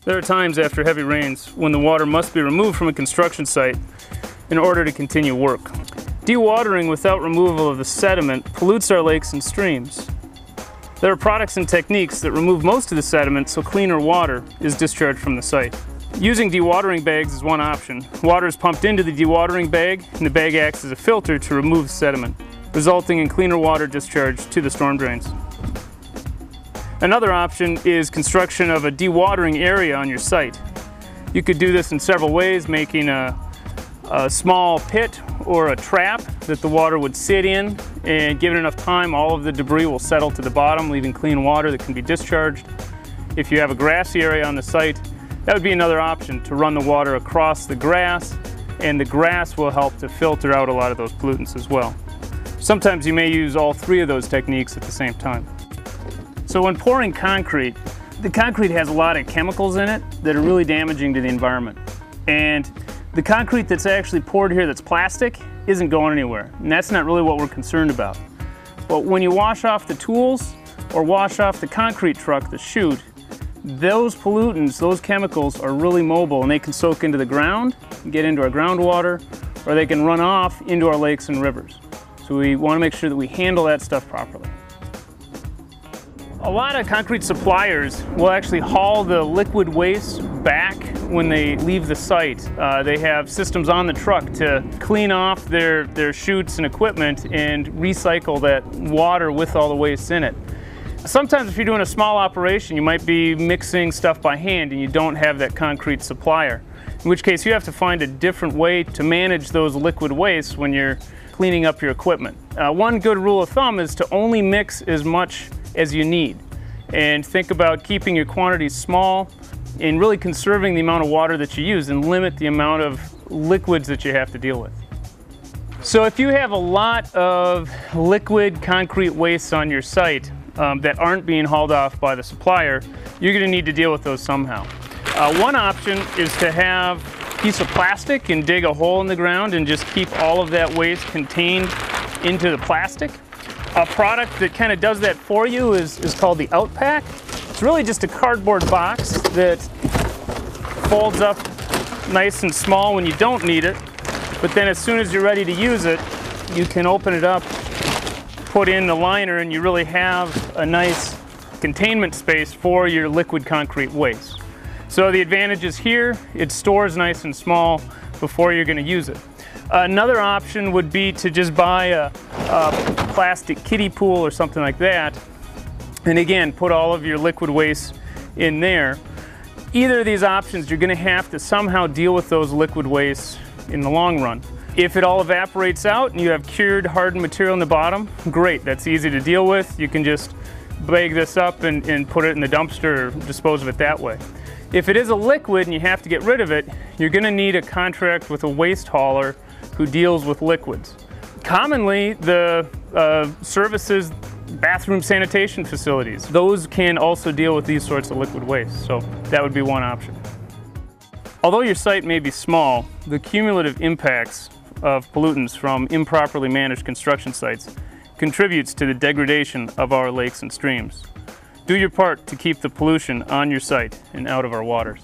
There are times after heavy rains when the water must be removed from a construction site in order to continue work. Dewatering without removal of the sediment pollutes our lakes and streams. There are products and techniques that remove most of the sediment so cleaner water is discharged from the site. Using dewatering bags is one option. Water is pumped into the dewatering bag and the bag acts as a filter to remove sediment, resulting in cleaner water discharge to the storm drains. Another option is construction of a dewatering area on your site. You could do this in several ways, making a small pit or a trap that the water would sit in, and given enough time all of the debris will settle to the bottom, leaving clean water that can be discharged. If you have a grassy area on the site, that would be another option, to run the water across the grass, and the grass will help to filter out a lot of those pollutants as well. Sometimes you may use all three of those techniques at the same time. So when pouring concrete, the concrete has a lot of chemicals in it that are really damaging to the environment. And the concrete that's actually poured here that's plastic isn't going anywhere. And that's not really what we're concerned about. But when you wash off the tools or wash off the concrete truck, the chute, those pollutants, those chemicals are really mobile, and they can soak into the ground, get into our groundwater, or they can run off into our lakes and rivers. So we want to make sure that we handle that stuff properly. A lot of concrete suppliers will actually haul the liquid waste back when they leave the site. They have systems on the truck to clean off their chutes and equipment and recycle that water with all the waste in it. Sometimes if you're doing a small operation, you might be mixing stuff by hand and you don't have that concrete supplier, in which case you have to find a different way to manage those liquid wastes when you're cleaning up your equipment. One good rule of thumb is to only mix as much as you need, and think about keeping your quantities small and really conserving the amount of water that you use, and limit the amount of liquids that you have to deal with. So if you have a lot of liquid concrete wastes on your site that aren't being hauled off by the supplier, you're going to need to deal with those somehow. One option is to have a piece of plastic and dig a hole in the ground and just keep all of that waste contained into the plastic. A product that kind of does that for you is called the Out Pack. It's really just a cardboard box that folds up nice and small when you don't need it, but then as soon as you're ready to use it, you can open it up, put in the liner, and you really have a nice containment space for your liquid concrete waste. So the advantage is here, it stores nice and small before you're going to use it. Another option would be to just buy a plastic kiddie pool or something like that, and again, put all of your liquid waste in there. Either of these options, you're going to have to somehow deal with those liquid wastes in the long run. If it all evaporates out and you have cured hardened material in the bottom, great, that's easy to deal with. You can just bag this up and put it in the dumpster or dispose of it that way. If it is a liquid and you have to get rid of it, you're going to need a contract with a waste hauler who deals with liquids. Commonly, the services bathroom sanitation facilities, those can also deal with these sorts of liquid waste, so that would be one option. Although your site may be small, the cumulative impacts of pollutants from improperly managed construction sites contributes to the degradation of our lakes and streams. Do your part to keep the pollution on your site and out of our waters.